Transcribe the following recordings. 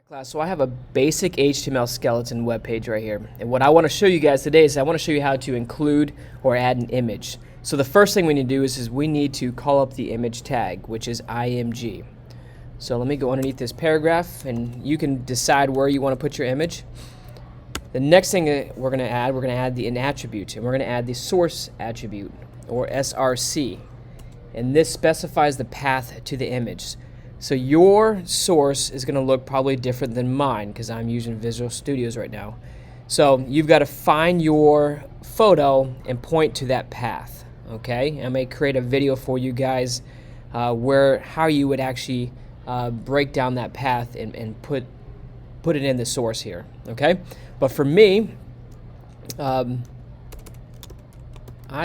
Class, so I have a basic HTML skeleton web page right here, and what I want to show you guys today is I want to show you how to include or add an image. So the first thing we need to do is we need to call up the image tag, which is img. So let me go underneath this paragraph, and you can decide where you want to put your image. The next thing that we're going to add an attribute, and we're going to add the source attribute, or src, and this specifies the path to the image. So your source is going to look probably different than mine because I'm using Visual Studios right now. So you've got to find your photo and point to that path. Okay, I may create a video for you guys how you would actually break down that path and put it in the source here. Okay, but for me, I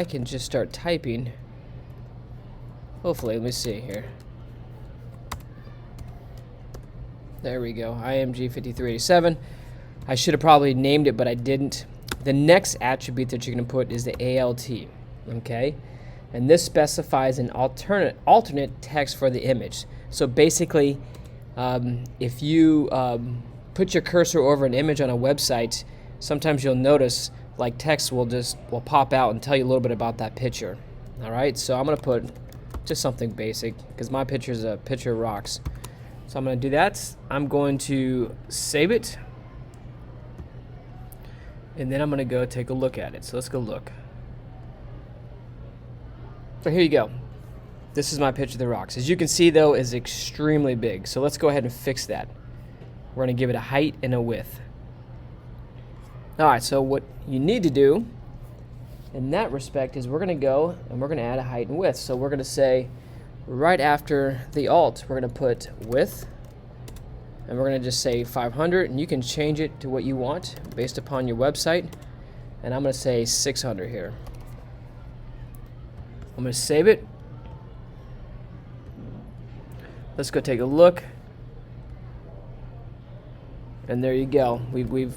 can just start typing. Hopefully, let me see here. There we go, IMG 5387. I should have probably named it, but I didn't. The next attribute that you're going to put is the ALT, okay? And this specifies an alternate text for the image. So basically, if you put your cursor over an image on a website, sometimes you'll notice like text will pop out and tell you a little bit about that picture. All right, so I'm going to put just something basic because my picture is a picture of rocks. So I'm going to do that. I'm going to save it. And then I'm going to go take a look at it. So let's go look. So here you go. This is my picture of the rocks. As you can see, though, is extremely big. So let's go ahead and fix that. We're going to give it a height and a width. All right, so what you need to do in that respect is we're going to go and we're going to add a height and width. So we're going to say, right after the alt, we're going to put width, and we're going to just say 500, and you can change it to what you want based upon your website, and I'm going to say 600 here. I'm going to save it. Let's go take a look, and there you go. We've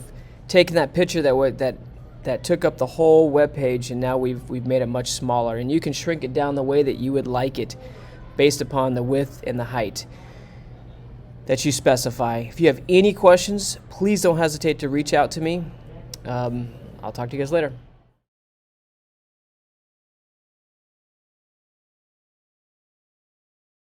taken that picture that took up the whole web page, and now we've made it much smaller, and you can shrink it down the way that you would like it based upon the width and the height that you specify. If you have any questions, please don't hesitate to reach out to me. I'll talk to you guys later.